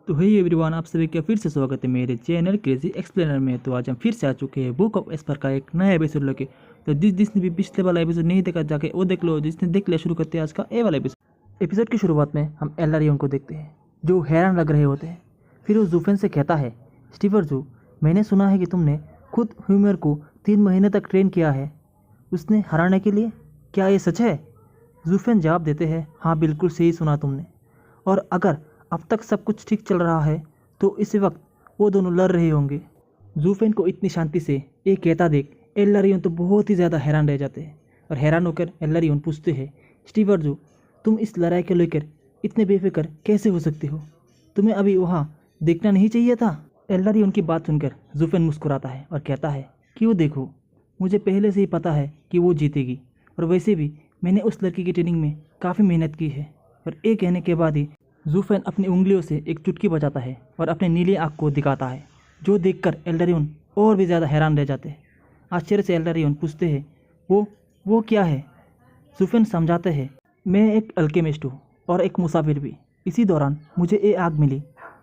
तो hey everyone, आप सभी का फिर से स्वागत है मेरे चैनल क्रेजी एक्सप्लेनर में। तो आज हम फिर से आ चुके हैं बुक ऑफ एस्पर का एक नया एपिसोड लेके। तो जिसने भी पिछले वाला एपिसोड नहीं देखा जाके वो देख लो, जिसने देख लिया शुरू करते हैं आज का ये वाला एपिसोड। एपिसोड की शुरुआत में हम एल्लारियन को देखते हैं जो हैरान लग रहे होते हैं। फिर वो जूफेन से कहता है, स्टीफन जू, मैंने सुना है कि तुमने खुद ह्यूमर को 3 महीने तक ट्रेन किया है उसने हराने के लिए, क्या ये सच है? जूफेन जवाब देते हैं, हाँ बिल्कुल सही सुना तुमने, और अगर अब तक सब कुछ ठीक चल रहा है तो इसी वक्त वो दोनों लड़ रहे होंगे। जूफेन को इतनी शांति से ये कहता देख एल्लारियन तो बहुत ही ज़्यादा हैरान रह जाते हैं, और हैरान होकर एल्लारियन पूछते हैं, स्टीफन जू, तुम इस लड़ाई को लेकर इतने बेफिक्र कैसे हो सकते हो? तुम्हें अभी वहाँ देखना नहीं चाहिए था? एल्लारियन की बात सुनकर जूफेन मुस्कुराता है और कहता है, क्यों देखो, मुझे पहले से ही पता है कि वो जीतेगी, और वैसे भी मैंने उस लड़की की ट्रेनिंग में काफ़ी मेहनत की है। और ये कहने के बाद ही जूफेन अपनी उंगलियों से एक चुटकी बजाता है और अपने नीली आँख को दिखाता है, जो देखकर एल्लारियन और भी ज़्यादा हैरान रह जाते हैं। आश्चर्य से एल्लारियन पूछते हैं, वो क्या है? जूफेन समझाते हैं, मैं एक अल्केमिस्ट हूँ और एक मुसाफिर भी। इसी दौरान मुझे ये आग मिली।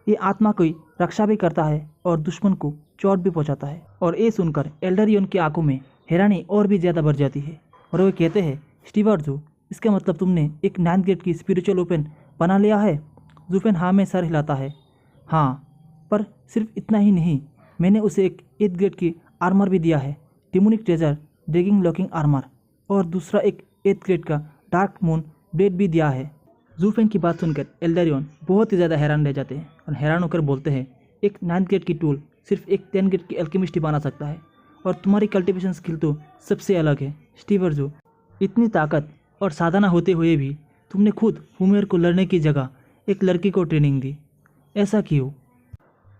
ये आत्मा की रक्षा भी करता है और दुश्मन को चोट भी पहुँचाता है। और ये सुनकर एल्लारियन की आंखों में हैरानी और भी ज़्यादा बढ़ जाती है, और वे कहते हैं, स्टीफन जू, इसका मतलब तुमने एक 9th ग्रेड की स्पिरिचुअल ओपन बना लिया है? जूफेन हाँ में सर हिलाता है, हाँ, पर सिर्फ इतना ही नहीं, मैंने उसे एक 8th ग्रेड की आर्मर भी दिया है, demonic treasure dragging locking armour, और दूसरा एक 8th ग्रेड का डार्क मून ब्लेड भी दिया है। जूफेन की बात सुनकर एल्लारियन बहुत ही ज़्यादा हैरान रह जाते हैं और हैरान होकर बोलते हैं, एक 9th ग्रेड की टूल सिर्फ एक 10th ग्रेड की अल्केमिस्ट ही बना सकता है, और तुम्हारी कल्टिवेशन स्किल तो सबसे अलग है। स्टीफन जू, इतनी ताकत और साधना होते हुए भी तुमने खुद ह्यूमर को लड़ने की जगह एक लड़की को ट्रेनिंग दी, ऐसा क्यों?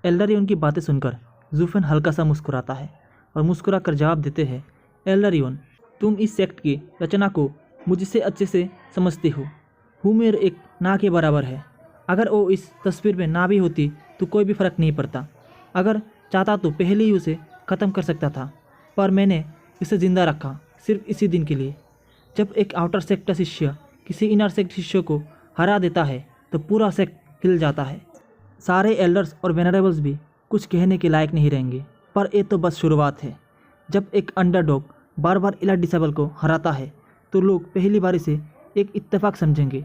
एल्लारियन की बातें सुनकर जूफेन हल्का सा मुस्कुराता है और मुस्कुराकर जवाब देते हैं, एल्लारियन, तुम इस सेक्ट की रचना को मुझसे अच्छे से समझते हो। ह्यूमर एक ना के बराबर है। अगर वो इस तस्वीर में ना भी होती तो कोई भी फ़र्क नहीं पड़ता। अगर चाहता तो पहले ही उसे ख़त्म कर सकता था, पर मैंने इसे ज़िंदा रखा सिर्फ इसी दिन के लिए। जब एक आउटर सेक्ट का शिष्य किसी इनर सेक्ट शिष्य को हरा देता है तो पूरा सेक्ट हिल जाता है। सारे एल्डर्स और वेनरेबल्स भी कुछ कहने के लायक नहीं रहेंगे। पर ये तो बस शुरुआत है। जब एक अंडरडॉग बार बार इलाइट डिसेबल को हराता है तो लोग पहली बार इसे एक इत्तेफाक समझेंगे,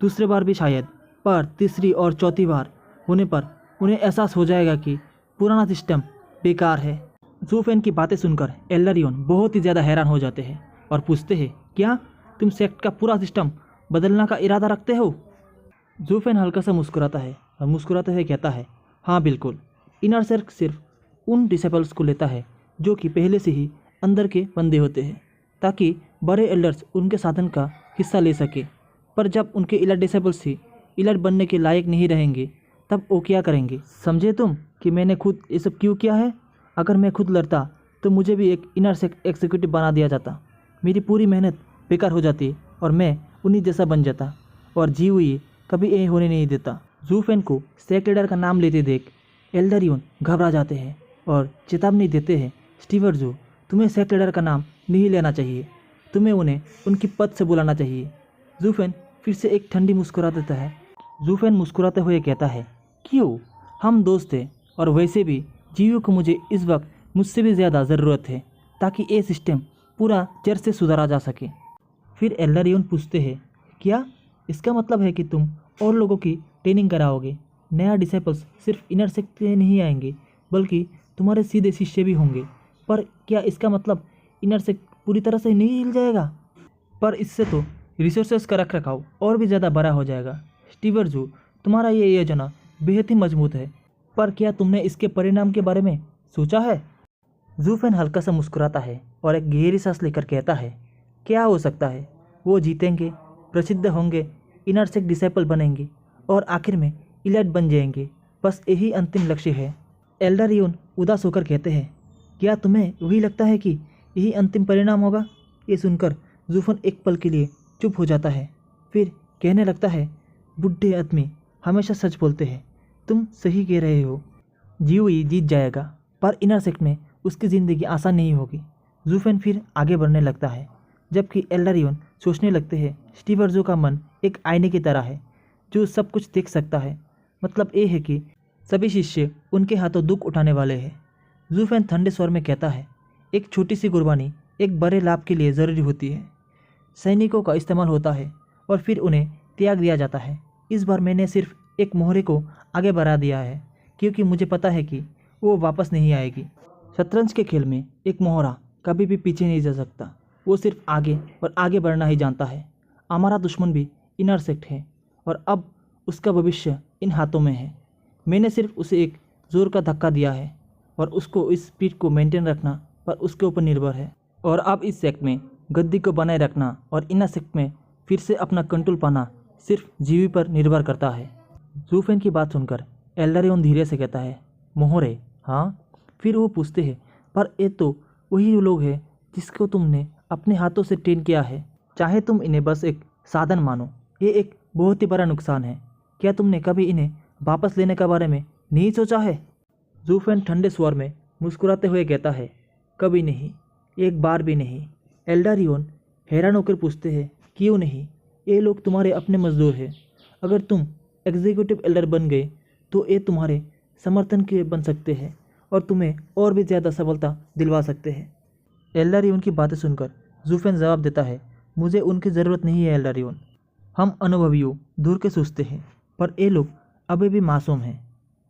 दूसरी बार भी शायद, पर तीसरी और चौथी बार होने पर उन्हें एहसास हो जाएगा कि पुराना सिस्टम बेकार है। जूफेन की बातें सुनकर एल्लारियन बहुत ही ज़्यादा हैरान हो जाते हैं और पूछते हैं, क्या तुम सेक्ट का पूरा सिस्टम बदलने का इरादा रखते हो? जूफेन हल्का सा मुस्कुराता है और मुस्कुराते हुए कहता है, हाँ बिल्कुल, इनर सेक्ट सिर्फ उन डिसेबल्स को लेता है जो कि पहले से ही अंदर के बंदे होते हैं, ताकि बड़े एल्डर्स उनके साधन का हिस्सा ले सके। पर जब उनके इलाइट डिसेबल्स ही इलाइट बनने के लायक नहीं रहेंगे तब वो क्या करेंगे? समझे तुम कि मैंने खुद ये सब क्यों किया है? अगर मैं खुद लड़ता तो मुझे भी एक इनर सेक्ट एग्जीक्यूटिव बना दिया जाता, मेरी पूरी मेहनत बेकार हो जाती और मैं उन्हीं जैसा बन जाता, और जी हुई कभी ये होने नहीं देता। जूफेन को सेक्ट लीडर का नाम लेते देख एल्लारियन घबरा जाते हैं और चेतावनी देते हैं, स्टीफन जू, तुम्हें सेक्ट लीडर का नाम नहीं लेना चाहिए, तुम्हें उन्हें उनकी पद से बुलाना चाहिए। जूफेन फिर से एक ठंडी मुस्कुरा देता है। जूफेन मुस्कुराते हुए कहता है, क्यों, हम दोस्त हैं, और वैसे भी जीव को मुझे इस वक्त मुझसे भी ज़्यादा ज़रूरत है ताकि ये सिस्टम पूरा जड़ से सुधारा जा सके। फिर एल्लारियन पूछते हैं, क्या इसका मतलब है कि तुम और लोगों की ट्रेनिंग कराओगे? नया डिसेबल्स सिर्फ इनर सेक्ट से नहीं आएंगे बल्कि तुम्हारे सीधे शिष्य भी होंगे, पर क्या इसका मतलब इनर सेक्ट पूरी तरह से नहीं हिल जाएगा? पर इससे तो रिसोर्सेज का रख रखाव और भी ज़्यादा बड़ा हो जाएगा। स्टीफन जू, तुम्हारा ये योजना बेहद ही मजबूत है, पर क्या तुमने इसके परिणाम के बारे में सोचा है? जूफेन हल्का सा मुस्कुराता है और एक गहरी सांस लेकर कहता है, क्या हो सकता है? वो जीतेंगे, प्रसिद्ध होंगे, इनर सेक्ट डिसेबल बनेंगे और आखिर में इलाइट बन जाएंगे, बस यही अंतिम लक्ष्य है। एल्लारियन उदास होकर कहते हैं, क्या तुम्हें वही लगता है कि यही अंतिम परिणाम होगा? ये सुनकर जूफेन एक पल के लिए चुप हो जाता है, फिर कहने लगता है, बुढ़े आदमी हमेशा सच बोलते हैं, तुम सही कह रहे हो, जीवी जीत जाएगा, पर इनर सेक्ट में उसकी ज़िंदगी आसान नहीं होगी। जूफेन फिर आगे बढ़ने लगता है, जबकि एल्लारियन सोचने लगते हैं, स्टीफन जू का मन एक आईने की तरह है जो सब कुछ देख सकता है। मतलब ये है कि सभी शिष्य उनके हाथों दुख उठाने वाले हैं। ज़ूफेन ठंडे स्वर में कहता है, एक छोटी सी कुर्बानी एक बड़े लाभ के लिए ज़रूरी होती है। सैनिकों का इस्तेमाल होता है और फिर उन्हें त्याग दिया जाता है। इस बार मैंने सिर्फ एक मोहरे को आगे बढ़ा दिया है क्योंकि मुझे पता है कि वो वापस नहीं आएगी। शतरंज के खेल में एक मोहरा कभी भी पीछे नहीं जा सकता, वो सिर्फ आगे और आगे बढ़ना ही जानता है। हमारा दुश्मन भी इनर सेक्ट है और अब उसका भविष्य इन हाथों में है। मैंने सिर्फ उसे एक ज़ोर का धक्का दिया है और उसको इस स्पीड को मेंटेन रखना पर उसके ऊपर निर्भर है। और अब इस सेक्ट में गद्दी को बनाए रखना और इनर सेक्ट में फिर से अपना कंट्रोल पाना सिर्फ जीवी पर निर्भर करता है। ज़ूफेन की बात सुनकर एल्डरियन धीरे से कहता है, मोहरे? हाँ। फिर वो पूछते हैं, पर ये तो वही लोग हैं जिसको तुमने अपने हाथों से ट्रेन किया है। चाहे तुम इन्हें बस एक साधन मानो, ये एक बहुत ही बड़ा नुकसान है। क्या तुमने कभी इन्हें वापस लेने के बारे में नहीं सोचा है? ज़ूफेन ठंडे स्वर में मुस्कुराते हुए कहता है, कभी नहीं, एक बार भी नहीं। एल्डरियन हैरान होकर पूछते हैं, क्यों नहीं? ये लोग तुम्हारे अपने मजदूर हैं। अगर तुम एग्जीक्यूटिव एल्डर बन गए तो ये तुम्हारे समर्थन के बन सकते हैं और तुम्हें और भी ज़्यादा सफलता दिलवा सकते हैं। एल्डरियन की बातें सुनकर ज़ूफेन जवाब देता है, मुझे उनकी ज़रूरत नहीं है एल्डरियन। हम अनुभवियों दूर के सोचते हैं, पर ये लोग अभी भी मासूम हैं।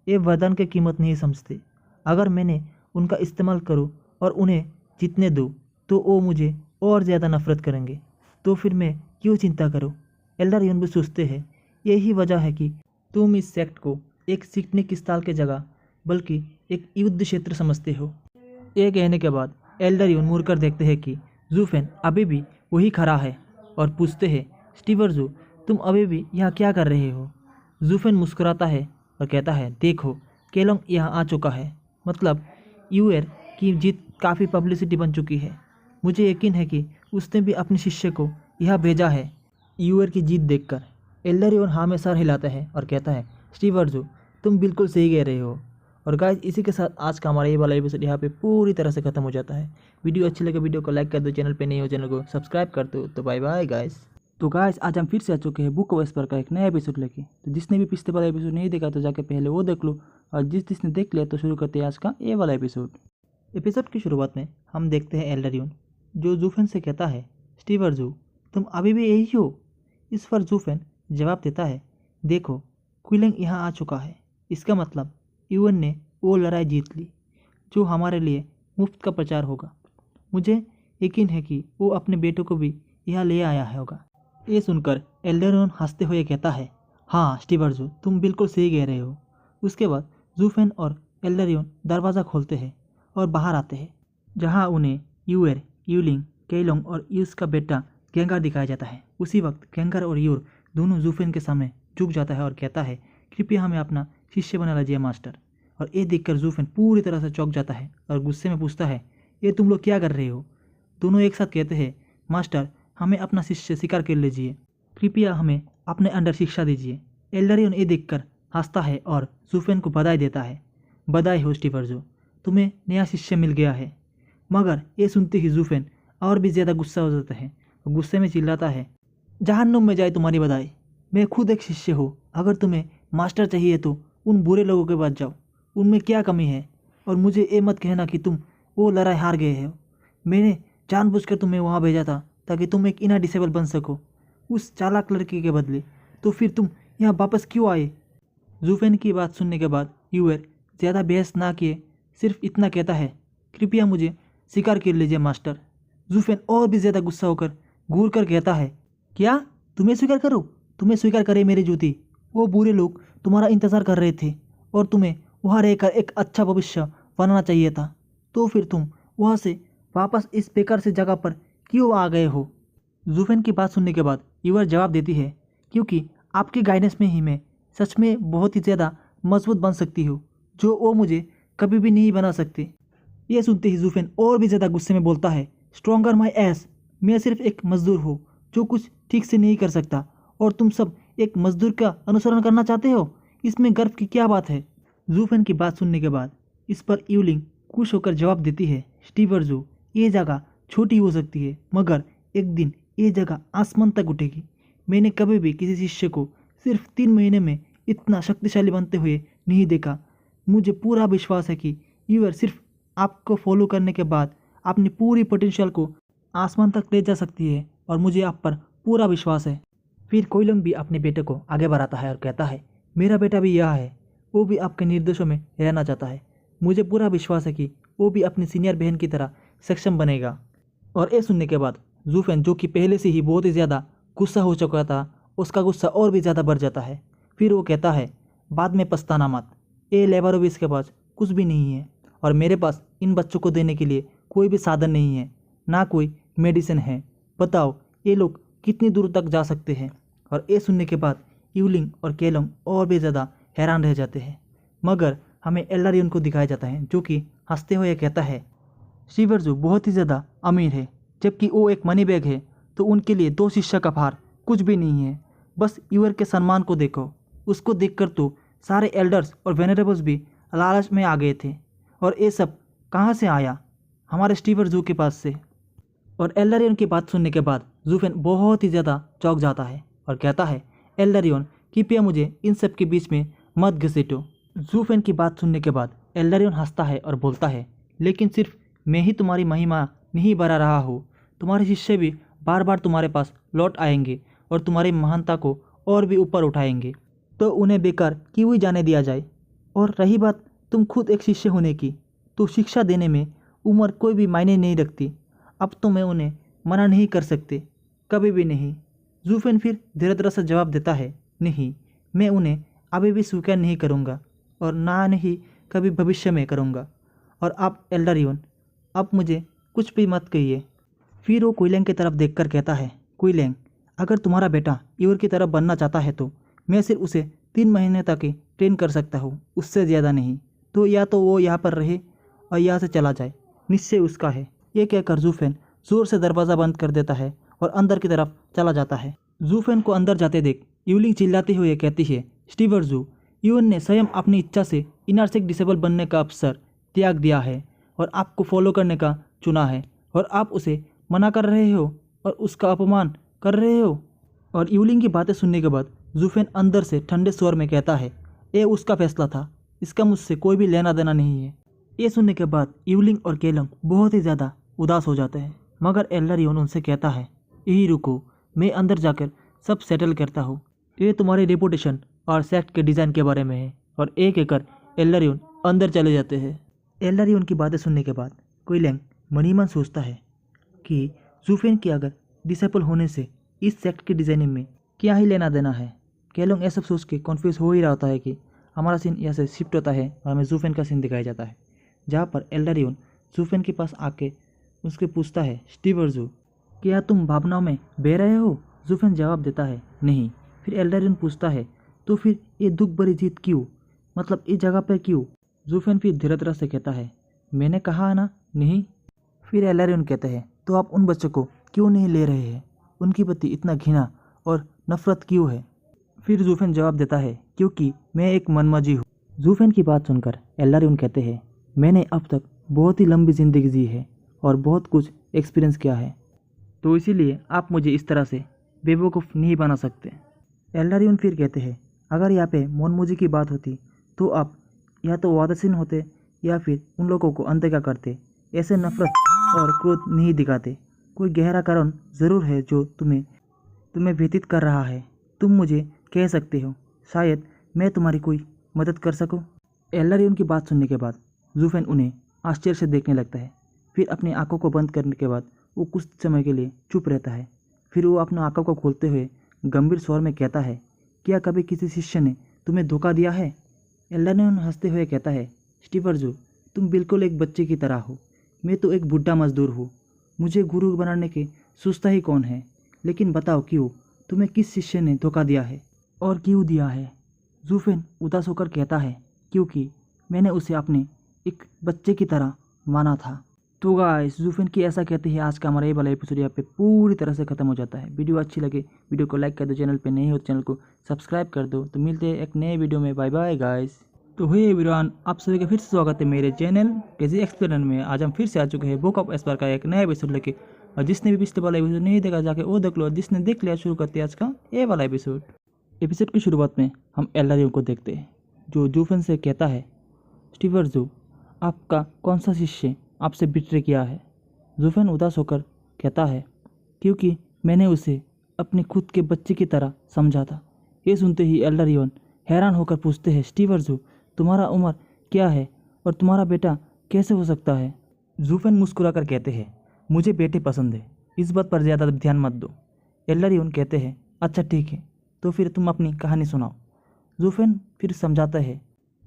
ये वरदान की कीमत नहीं समझते। अगर मैंने उनका इस्तेमाल करूं और उन्हें जीतने दूं तो वो मुझे और ज़्यादा नफरत करेंगे। तो फिर मैं क्यों चिंता करूं? एल्डरियन भी सोचते हैं, यही वजह है कि तुम इस सेक्ट को एक सीखने की स्थल की जगह बल्कि एक युद्ध क्षेत्र समझते हो। ये कहने के बाद एल्डरियन मुड़कर देखते हैं कि ज़ूफेन अभी भी वही खड़ा है और पूछते हैं, स्टीवर्जो, तुम अभी भी यहाँ क्या कर रहे हो? ज़ूफेन मुस्कुराता है और कहता है, देखो, केलोंग यहाँ आ चुका है। मतलब यूएर की जीत काफ़ी पब्लिसिटी बन चुकी है। मुझे यकीन है कि उसने भी अपने शिष्य को यहाँ भेजा है। यूएर की जीत देखकर एल्डरियन हाँ में सर हिलाता है और कहता है, स्टीवर्जो, तुम बिल्कुल सही कह रहे हो। और गाइस, इसी के साथ आज का हमारा ये वाला एपिसोड यहाँ पे पूरी तरह से खत्म हो जाता है। वीडियो अच्छी लगे वीडियो को लाइक कर दो, चैनल पे नहीं हो चैनल को सब्सक्राइब कर दो। तो बाय बाय गाइस। तो गाइस, आज हम फिर से आ चुके हैं बुक ऑफ एस्पर का एक नया एपिसोड लेके। तो जिसने भी पिछले वाला एपिसोड नहीं देखा तो जाके पहले वो देख लो, और जिसने देख लिया तो शुरू करते हैं आज का ये वाला एपिसोड। एपिसोड की शुरुआत में हम देखते हैं एल्डरियन जो ज़ूफेन से कहता है, स्टीवर्जो, तुम अभी भी यही हो? इस पर ज़ूफेन जवाब देता है, देखो, क्विलिंग यहाँ आ चुका है। इसका मतलब यूएन ने वो लड़ाई जीत ली जो हमारे लिए मुफ्त का प्रचार होगा। मुझे यकीन है कि वो अपने बेटों को भी यहाँ ले आया होगा। ये सुनकर एल्डरियन हंसते हुए कहता है, हाँ स्टीवर्जो, तुम बिल्कुल सही कह रहे हो। उसके बाद ज़ूफेन और एल्डरियन दरवाज़ा खोलते हैं और बाहर आते हैं, जहाँ उन्हें यूएर, यूलिंग, केलोंग और यूस का बेटा गेंगार दिखाया जाता है। उसी वक्त गेंगार और यूर दोनों ज़ूफेन के सामने झुक जाता है और कहता है, कृपया हमें अपना शिष्य बना लीजिए मास्टर। और ये देखकर ज़ूफेन पूरी तरह से चौंक जाता है और गुस्से में पूछता है, ये तुम लोग क्या कर रहे हो? दोनों एक साथ कहते हैं, मास्टर, हमें अपना शिष्य स्वीकार कर लीजिए, कृपया हमें अपने अंडर शिक्षा दीजिए। एल्डरियन ये देखकर हंसता है और ज़ूफेन को बधाई देता है, बधाई हो स्टीवर्जो, तुम्हें नया शिष्य मिल गया है। मगर ये सुनते ही ज़ूफेन और भी ज़्यादा गुस्सा हो जाता है और गुस्से में चिल्लाता है, जहन्नुम में जाए तुम्हारी बधाई, मैं खुद एक शिष्य हूँ। अगर तुम्हें मास्टर चाहिए तो उन बुरे लोगों के पास जाओ, उनमें क्या कमी है? और मुझे ये मत कहना कि तुम वो लड़ाई हार गए हो। मैंने जानबूझकर तुम्हें वहाँ भेजा था ताकि तुम एक इनर डिसेबल बन सको उस चालाक लड़की के बदले। तो फिर तुम यहाँ वापस क्यों आए? ज़ूफेन की बात सुनने के बाद यूएर ज़्यादा बहस ना किए सिर्फ इतना कहता है, कृपया मुझे स्वीकार कर लीजिए मास्टर। ज़ूफेन और भी ज़्यादा गुस्सा होकर घूर कर कहता है, क्या तुम्हें स्वीकार करो? तुम्हें स्वीकार करे मेरी जूती। वो बुरे लोग तुम्हारा इंतज़ार कर रहे थे और तुम्हें वहाँ रहकर एक अच्छा भविष्य बनाना चाहिए था। तो फिर तुम वहाँ से वापस इस बेकार से जगह पर क्यों आ गए हो? ज़ूफेन की बात सुनने के बाद यूएर जवाब देती है, क्योंकि आपकी गाइडेंस में ही मैं सच में बहुत ही ज़्यादा मजबूत बन सकती हूँ, जो वो मुझे कभी भी नहीं बना सकते। ये सुनते ही ज़ूफेन और भी ज़्यादा गुस्से में बोलता है, स्ट्रॉन्गर माई एस, मैं सिर्फ एक मजदूर हूँ जो कुछ ठीक से नहीं कर सकता और तुम सब एक मजदूर का अनुसरण करना चाहते हो? इसमें गर्व की क्या बात है? ज़ूफेन की बात सुनने के बाद इस पर यूलिंग खुश होकर जवाब देती है, स्टीवर्जो, ये जगह छोटी हो सकती है मगर एक दिन ये जगह आसमान तक उठेगी। मैंने कभी भी किसी शिष्य को सिर्फ 3 महीने में इतना शक्तिशाली बनते हुए नहीं देखा। मुझे पूरा विश्वास है कि ईवर सिर्फ आपको फॉलो करने के बाद अपनी पूरी पोटेंशियल को आसमान तक ले जा सकती है और मुझे आप पर पूरा विश्वास है। फिर कोयलंग भी अपने बेटे को आगे बढ़ाता है और कहता है, मेरा बेटा भी यह है, वो भी आपके निर्देशों में रहना चाहता है। मुझे पूरा विश्वास है कि वो भी अपनी सीनियर बहन की तरह सक्षम बनेगा। और ये सुनने के बाद जू फेन, जो कि पहले से ही बहुत ही ज़्यादा गुस्सा हो चुका था, उसका गुस्सा और भी ज़्यादा बढ़ जाता है। फिर वो कहता है, बाद में पछताना मत, ये लेबारोविच के पास कुछ भी नहीं है और मेरे पास इन बच्चों को देने के लिए कोई भी साधन नहीं है, ना कोई मेडिसिन है। बताओ ये लोग कितनी दूर तक जा सकते हैं। और ये सुनने के बाद यूलिंग और केलोंग और भी ज़्यादा हैरान रह जाते हैं। मगर हमें एल्लारियन को दिखाया जाता है, जो कि हंसते हुए कहता है, शिवरजू बहुत ही ज़्यादा अमीर है, जबकि वो एक मनी बैग है, तो उनके लिए 2 शिष्य का भार कुछ भी नहीं है। बस ईवर के सम्मान को देखो, उसको देखकर तो सारे एल्डर्स और वेनरेबल्स भी लालच में आ गए थे। और ये सब कहाँ से आया? हमारे स्टीवर्जू के पास से। और एल्लारियन की बात सुनने के बाद जू फेन बहुत ही ज़्यादा चौंक जाता है और कहता है, एल्लारियन कृपया मुझे इन सब के बीच में मत घसीटो। जू फेन की बात सुनने के बाद एल्लारियन हंसता है और बोलता है, लेकिन सिर्फ मैं ही तुम्हारी महिमा नहीं बढ़ा रहा हूँ, तुम्हारे शिष्य भी बार बार तुम्हारे पास लौट आएंगे और तुम्हारी महानता को और भी ऊपर उठाएंगे, तो उन्हें बेकार क्यों ही जाने दिया जाए। और रही बात तुम खुद एक शिष्य होने की, तो शिक्षा देने में उम्र कोई भी मायने नहीं रखती। अब तो मैं उन्हें मना नहीं कर सकते, कभी भी नहीं। जू फेन फिर धीरे धीरे से जवाब देता है, नहीं, मैं उन्हें अभी भी स्वीकार नहीं करूँगा और ना नहीं कभी भविष्य में करूँगा। और आप एल्लारियन, अब मुझे कुछ भी मत कहिए। फिर वो कुइलेंग की तरफ देखकर कहता है, कुइलेंग, अगर तुम्हारा बेटा ईवर की तरफ बनना चाहता है तो मैं सिर्फ उसे 3 महीने तक ही ट्रेन कर सकता हूँ, उससे ज़्यादा नहीं। तो या तो वो यहाँ पर रहे और यहाँ से चला जाए, निश्चय उसका है। ये कहकर जू फेन जोर से दरवाज़ा बंद कर देता है और अंदर की तरफ चला जाता है। जू फेन को अंदर जाते देख यूलिंग चिल्लाते हुए कहती है, स्टीवर्जू, ईवर ने स्वयं अपनी इच्छा से इनरसेक डिसेबल बनने का अवसर त्याग दिया है और आपको फॉलो करने का चुना है, और आप उसे मना कर रहे हो और उसका अपमान कर रहे हो। और यूलिंग की बातें सुनने के बाद जू फेन अंदर से ठंडे स्वर में कहता है, ये उसका फैसला था, इसका मुझसे कोई भी लेना देना नहीं है। ये सुनने के बाद यूलिंग और केलोंग बहुत ही ज़्यादा उदास हो जाते हैं। मगर एल्लारियन उनसे कहता है, यही रुको, मैं अंदर जाकर सब सेटल करता हूँ। ये तुम्हारी रेपुटेशन और सेक्ट के डिज़ाइन के बारे में है। और एक कहकर एल्लारियन अंदर चले जाते हैं। एल्लारियन की बातें सुनने के बाद कुइलेंग मन ही मन सोचता है कि जू फेन की अगर डिसेबल होने से इस सेक्ट के डिज़ाइनिंग में क्या ही लेना देना है। केलोंग ये सब सोच के कन्फ्यूज़ हो ही रहा होता है कि हमारा सीन यहाँ से शिफ्ट होता है और हमें जू फेन का सीन दिखाया जाता है, जहाँ पर एल्लारियन जू फेन के पास आके उसके पूछता है, स्टीवर्जू, क्या तुम भावनाओं में बह रहे हो? जू फेन जवाब देता है, नहीं। फिर एल्लारियन पूछता है, तो फिर ये दुख भरी जीत क्यों, मतलब इस जगह पर क्यों? जू फेन फिर धीरे धीरे से कहता है, मैंने कहा ना, नहीं। फिर एल्लारियन कहते हैं, तो आप उन बच्चों को क्यों नहीं ले रहे हैं? उनके प्रति इतना घृणा और नफरत क्यों है? फिर जू फेन जवाब देता है, क्योंकि मैं एक मनमजी हूँ। जू फेन की बात सुनकर एल्लारियन कहते हैं, मैंने अब तक बहुत ही लंबी ज़िंदगी जी है और बहुत कुछ एक्सपीरियंस किया है, तो इसीलिए आप मुझे इस तरह से बेवकूफ़ नहीं बना सकते। एल्लारियन फिर कहते हैं, अगर यहाँ पे मनमोजी की बात होती तो आप या तो वादासीन होते या फिर उन लोगों को अनदेखा करते। ऐसे नफरत और क्रोध नहीं दिखाते। कोई गहरा कारण ज़रूर है जो तुम्हें व्यतीत कर रहा है। तुम मुझे कह सकते हो, शायद मैं तुम्हारी कोई मदद कर सकूं। एल्लारियन की बात सुनने के बाद जू फेन उन्हें आश्चर्य से देखने लगता है। फिर अपनी आंखों को बंद करने के बाद वो कुछ समय के लिए चुप रहता है। फिर वो अपनी आंखों को खोलते हुए गंभीर स्वर में कहता है, क्या कभी किसी शिष्य ने तुम्हें धोखा दिया है? एल्लारियन हंसते हुए कहता है, स्टीवर्जू, तुम बिल्कुल एक बच्चे की तरह हो। मैं तो एक बुढ़ा मजदूर हूँ। मुझे गुरु बनाने के सोचता ही कौन है? लेकिन बताओ क्यों, तुम्हें किस शिष्य ने धोखा दिया है और क्यों दिया है? जू फेन उदास होकर कहता है, क्योंकि मैंने उसे अपने एक बच्चे की तरह माना था। तो गाइस, जू फेन की ऐसा कहते हैं आज का हमारा ये वाला एपिसोड यहाँ पे पूरी तरह से खत्म हो जाता है। वीडियो अच्छी लगे वीडियो को लाइक कर दो, चैनल पे नए हो चैनल को सब्सक्राइब कर दो। तो मिलते हैं एक नए वीडियो में, बाय बाय गाइस। तो हे एवरीवन, आप सभी का फिर से स्वागत है मेरे चैनल क्रेजी एक्सप्लेनर में। आज हम फिर से आ चुके हैं बुक ऑफ एस्पर का एक नया एपिसोड लेके। और जिसने भी पिछले वाला एपिसोड नहीं देखा जाके वो देख लो, जिसने देख लिया शुरू करते हैं आज का ये वाला एपिसोड की शुरुआत में हम एल्लारियन को देखते हैं जो जूफेन से कहता है, स्टीवर जू, आपका कौन सा शिष्य आपसे बिट्रे किया है? जूफेन उदास होकर कहता है, क्योंकि मैंने उसे अपने खुद के बच्चे की तरह समझा था। ये सुनते ही एल्डरियन हैरान होकर पूछते हैं, स्टीवर जू, तुम्हारा उम्र क्या है और तुम्हारा बेटा कैसे हो सकता है? जूफेन मुस्कुराकर कहते हैं, मुझे बेटे पसंद है, इस बात पर ज़्यादा ध्यान मत दो। एल्डरियन कहते हैं, अच्छा ठीक है, तो फिर तुम अपनी कहानी सुनाओ। जूफेन फिर समझाता है,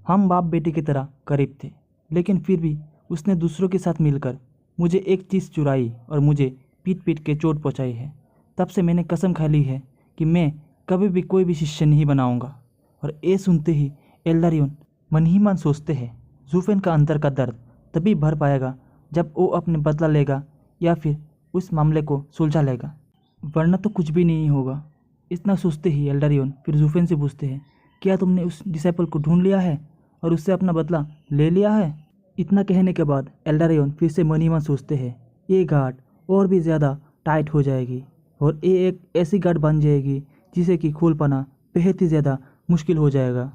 हम बाप बेटे की तरह करीब थे, लेकिन फिर भी उसने दूसरों के साथ मिलकर मुझे एक चीज़ चुराई और मुझे पीट पीट के चोट पहुंचाई है। तब से मैंने कसम खा ली है कि मैं कभी भी कोई भी शिष्य नहीं बनाऊंगा। और ये सुनते ही एल्डरियन मन ही मन सोचते हैं, जूफेन का अंदर का दर्द तभी भर पाएगा जब वो अपने बदला लेगा या फिर उस मामले को सुलझा लेगा, वरना तो कुछ भी नहीं होगा। इतना सोचते ही एल्डरियन फिर जूफेन से पूछते हैं, क्या तुमने उस डिसाइपल को ढूंढ लिया है और उससे अपना बदला ले लिया है? इतना कहने के बाद एल्डरियन फिर से मन ही मन सोचते हैं, ये गार्ड और भी ज़्यादा टाइट हो जाएगी और ये एक ऐसी गार्ड बन जाएगी जिसे कि खोल पाना बेहद ही ज़्यादा मुश्किल हो जाएगा।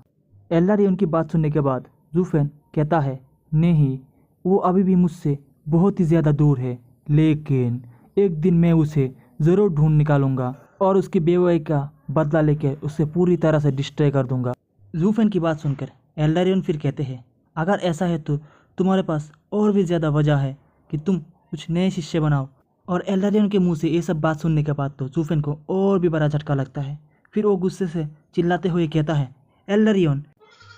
एल्डरियन की बात सुनने के बाद जूफेन कहता है, नहीं, वो अभी भी मुझसे बहुत ही ज़्यादा दूर है, लेकिन एक दिन मैं उसे ज़रूर ढूंढ निकालूंगा और उसकी बेवफाई का बदला लेकर उसे पूरी तरह से डिस्ट्रॉय कर दूंगा। जूफेन की बात सुनकर एल्डरियन फिर कहते हैं, अगर ऐसा है तो तुम्हारे पास और भी ज़्यादा वजह है कि तुम कुछ नए शिष्य बनाओ। और एल्डरियन के मुंह से ये सब बात सुनने के बाद तो जूफेन को और भी बड़ा झटका लगता है। फिर वो गुस्से से चिल्लाते हुए कहता है, एल्डरियन,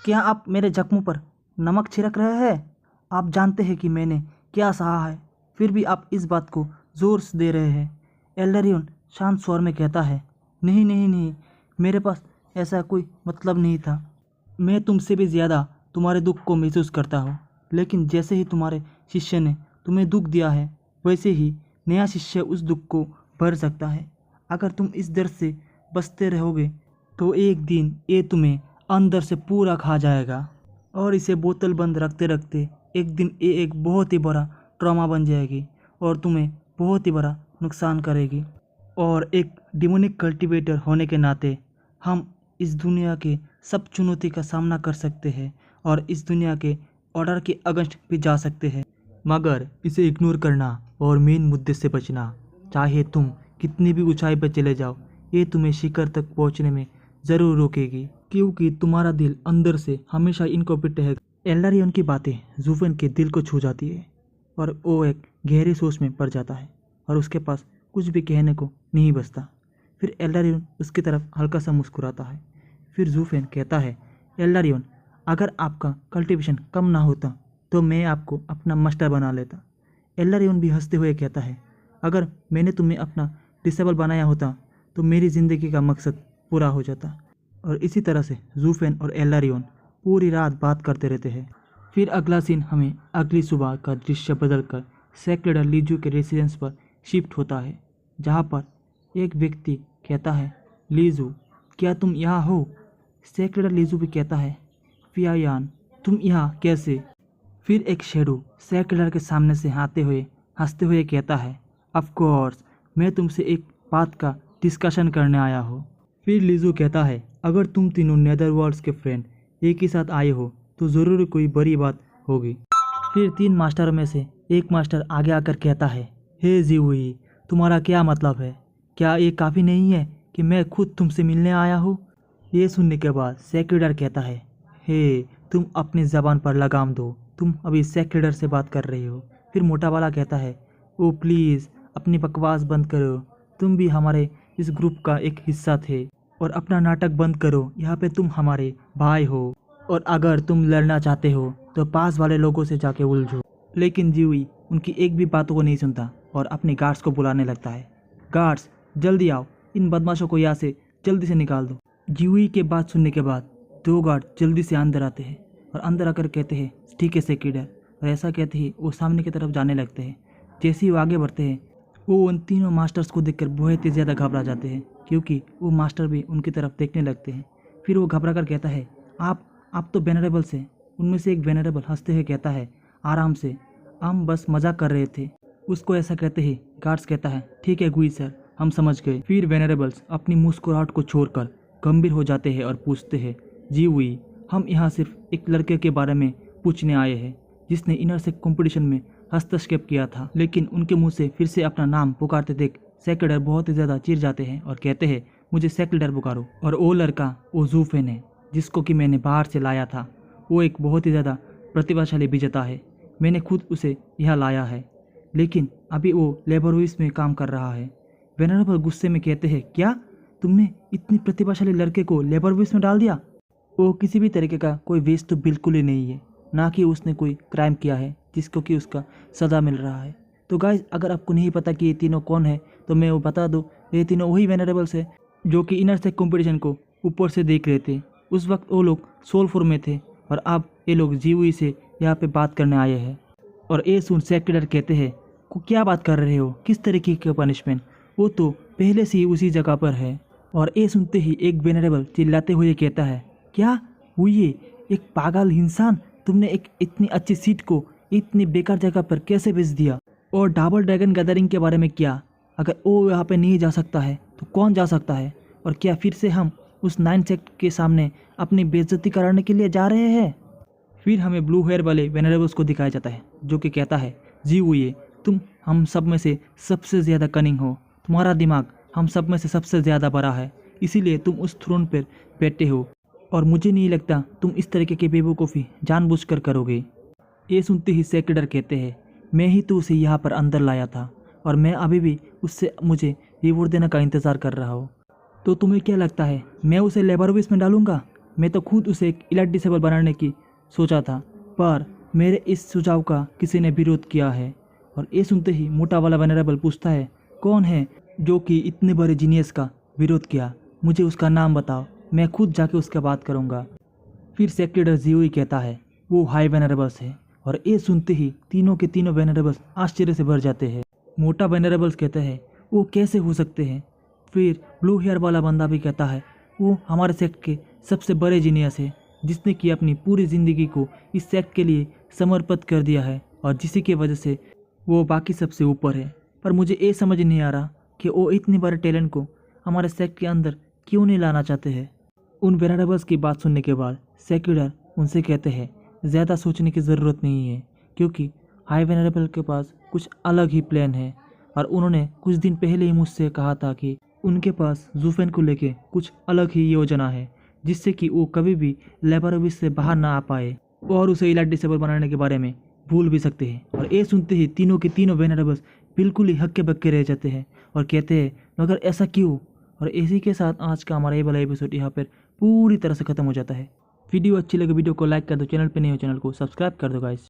क्या आप मेरे जख्मों पर नमक छिड़क रहे हैं? आप जानते हैं कि मैंने क्या सहा है, फिर भी आप इस बात को जोर से दे रहे हैं। एल्डरियन शांत स्वर में कहता है, नहीं नहीं नहीं, मेरे पास ऐसा कोई मतलब नहीं था। मैं तुमसे भी ज़्यादा तुम्हारे दुख को महसूस करता हूँ, लेकिन जैसे ही तुम्हारे शिष्य ने तुम्हें दुख दिया है, वैसे ही नया शिष्य उस दुख को भर सकता है। अगर तुम इस दर्द से बचते रहोगे तो एक दिन ये तुम्हें अंदर से पूरा खा जाएगा और इसे बोतल बंद रखते रखते एक दिन ये एक बहुत ही बड़ा ट्रॉमा बन जाएगी और तुम्हें बहुत ही बड़ा नुकसान करेगी। और एक डिमोनिक कल्टीवेटर होने के नाते हम इस दुनिया के सब चुनौती का सामना कर सकते हैं और इस दुनिया के ऑर्डर के अगेंस्ट भी जा सकते हैं, मगर इसे इग्नोर करना और मेन मुद्दे से बचना, चाहे तुम कितनी भी ऊंचाई पर चले जाओ, ये तुम्हें शिखर तक पहुंचने में ज़रूर रोकेगी, क्योंकि तुम्हारा दिल अंदर से हमेशा इनकॉम्पिटेंट है। एल्डरियन की बातें जूफेन के दिल को छू जाती है और वो एक गहरी सोच में पड़ जाता है और उसके पास कुछ भी कहने को नहीं बचता। फिर एल्डरियन उसकी तरफ हल्का सा मुस्कुराता है। फिर जूफेन कहता है, एल्डरियन, अगर आपका कल्टीवेशन कम ना होता तो मैं आपको अपना मास्टर बना लेता। एल्डरियन भी हंसते हुए कहता है, अगर मैंने तुम्हें अपना डिसेबल बनाया होता तो मेरी ज़िंदगी का मकसद पूरा हो जाता। और इसी तरह से जूफेन और एल्डरियन पूरी रात बात करते रहते हैं। फिर अगला सीन हमें अगली सुबह का दृश्य बदलकर सेक्रेड लीजू के रेसिडेंस पर शिफ्ट होता है, जहाँ पर एक व्यक्ति कहता है, लीजू, क्या तुम यहाँ हो? सेक्रेड लीजू भी कहता है, फियायान, तुम यहाँ कैसे? फिर एक शेडो सेक्रेड के सामने से आते हुए हंसते हुए कहता है, ऑफ कोर्स, मैं तुमसे एक बात का डिस्कशन करने आया हूँ। फिर लीजू कहता है, अगर तुम तीनों नेदरवर्ल्ड्स के फ्रेंड एक ही साथ आए हो तो ज़रूर कोई बड़ी बात होगी। फिर 3 मास्टरों में से एक मास्टर आगे आकर कहता है, हे जीवी, तुम्हारा क्या मतलब है? क्या ये काफ़ी नहीं है कि मैं खुद तुमसे मिलने आया हूँ? ये सुनने के बाद सेक्रेडर कहता है, हे, तुम अपनी ज़बान पर लगाम दो, तुम अभी सेक्रेडर से बात कर रहे हो। फिर मोटा वाला कहता है, ओ प्लीज़ अपनी बकवास बंद करो, तुम भी हमारे इस ग्रुप का एक हिस्सा थे और अपना नाटक बंद करो, यहाँ पे तुम हमारे भाई हो और अगर तुम लड़ना चाहते हो तो पास वाले लोगों से जाके उलझो। लेकिन जीवी उनकी एक भी बातों को नहीं सुनता और अपने गार्ड्स को बुलाने लगता है, गार्ड्स जल्दी आओ, इन बदमाशों को यहाँ से जल्दी से निकाल दो। जीवी के बात सुनने के बाद 2 गार्ड जल्दी से अंदर आते हैं और अंदर आकर कहते हैं, ठीक है सेक्रेडर, और ऐसा कहते ही वो सामने की तरफ जाने लगते हैं। जैसे ही वो आगे बढ़ते हैं वो उन तीनों मास्टर्स को देखकर बहुत ही ज़्यादा घबरा जाते हैं, क्योंकि वो मास्टर भी उनकी तरफ देखने लगते हैं। फिर वो घबरा कर कहता है, आप तो वेनरेबल्स हैं। उनमें से एक वेनरेबल हंसते हुए कहता है, आराम से, हम बस मजाक कर रहे थे। उसको ऐसा कहते ही गार्ड्स कहता है, ठीक है गुई सर, हम समझ गए। फिर वेनरेबल्स अपनी मुस्कुराहट को छोड़कर गंभीर हो जाते हैं और पूछते हैं, जी हुई, हम यहाँ सिर्फ एक लड़के के बारे में पूछने आए हैं जिसने इनर सेक्ट कंपटीशन में हस्तक्षेप किया था। लेकिन उनके मुंह से फिर से अपना नाम पुकारते देख सेक्ट लीडर बहुत ही ज़्यादा चिढ़ जाते हैं और कहते हैं मुझे सेक्ट लीडर पुकारो। और वो लड़का वो ज़ूफेन है जिसको कि मैंने बाहर से लाया था। वो एक बहुत ही ज़्यादा प्रतिभाशाली विजेता है। मैंने खुद उसे यहाँ लाया है, लेकिन अभी वो लेबरविस में काम कर रहा है। वेनरेबल गुस्से में कहते हैं क्या तुमने इतनी प्रतिभाशाली लड़के को लेबरविस में डाल दिया? वो किसी भी तरीके का कोई वेस्ट तो बिल्कुल ही नहीं है, ना कि उसने कोई क्राइम किया है जिसको कि उसका सज़ा मिल रहा है। तो गाइज अगर आपको नहीं पता कि ये तीनों कौन है तो मैं वो बता दूँ, ये तीनों वही वेनरेबल्स है जो कि इनर सेक्ट कंपटीशन को ऊपर से देख रहे थे। उस वक्त वो लोग सोलफोर में थे और अब ये लोग जीवी से यहाँ पे बात करने आए हैं। और ये सुन सेक्ट लीडर कहते हैं को क्या बात कर रहे हो, किस तरीके का पनिशमेंट? वो तो पहले से ही उसी जगह पर है। और ये सुनते ही एक वेनरेबल चिल्लाते हुए कहता है क्या हुई है एक पागल इंसान, तुमने एक इतनी अच्छी सीट को इतनी बेकार जगह पर कैसे भेज दिया? और डबल ड्रैगन गैदरिंग के बारे में क्या? अगर वो यहाँ पे नहीं जा सकता है तो कौन जा सकता है? और क्या फिर से हम उस 9 सेक्ट के सामने अपनी बेइज्जती कराने के लिए जा रहे हैं? फिर हमें ब्लू हेयर वाले वेनरेबल्स को दिखाया जाता है जो कि कहता है जी हुई तुम हम सब में से सबसे ज़्यादा कनिंग हो, तुम्हारा दिमाग हम सब में से सबसे ज़्यादा बड़ा है, इसीलिए तुम उस थ्रोन पर बैठे हो और मुझे नहीं लगता तुम इस तरीके की बेवकूफ़ी जानबूझकर करोगे। ये सुनते ही सेक्ट लीडर कहते हैं मैं ही तो उसे यहाँ पर अंदर लाया था और मैं अभी भी उससे मुझे रिवॉर्ड देने का इंतज़ार कर रहा हूँ। तो तुम्हें क्या लगता है मैं उसे लेबरविस में डालूंगा? मैं तो खुद उसे एक इलाइट डिसेबल बनाने की सोचा था, पर मेरे इस सुझाव का किसी ने विरोध किया है। और ये सुनते ही मोटा वाला वेनरेबल पूछता है कौन है जो कि इतने बड़े जीनियस का विरोध किया? मुझे उसका नाम बताओ, मैं खुद जाके उसका बात करूँगा। फिर सेक्ट लीडर जीओई कहता है वो हाई वेनरेबल्स है। और ये सुनते ही तीनों के तीनों वेनरेबल्स आश्चर्य से भर जाते हैं। मोटा वेनरेबल्स कहते हैं वो कैसे हो सकते हैं? फिर ब्लू हेयर वाला बंदा भी कहता है वो हमारे सेक्ट के सबसे बड़े जीनियस है जिसने कि अपनी पूरी ज़िंदगी को इस सेक्ट के लिए समर्पित कर दिया है और जिसी की वजह से वो बाकी सबसे ऊपर है। पर मुझे ये समझ नहीं आ रहा कि वो इतनी बड़े टैलेंट को हमारे सेक्ट के अंदर क्यों नहीं लाना चाहते हैं। उन वेनरेबल्स की बात सुनने के बाद सेक्ट लीडर उनसे कहते हैं ज़्यादा सोचने की ज़रूरत नहीं है, क्योंकि हाई वेनरेबल के पास कुछ अलग ही प्लान है। और उन्होंने कुछ दिन पहले ही मुझसे कहा था कि उनके पास ज़ूफेन को लेके कुछ अलग ही योजना है जिससे कि वो कभी भी लेबरविस से बाहर ना आ पाए और उसे इलाइट डिसेबल बनाने के बारे में भूल भी सकते हैं। और ये सुनते ही तीनों के तीनों वेनरेबल्स बिल्कुल ही हक्के बक्के रह जाते हैं और कहते हैं मगर ऐसा क्यों? और इसी के साथ आज का हमारा ये वाला एपिसोड यहाँ पर पूरी तरह से ख़त्म हो जाता है। वीडियो अच्छी लगे वीडियो को लाइक कर दो, चैनल पे नहीं हो चैनल को सब्सक्राइब कर दो गाइस।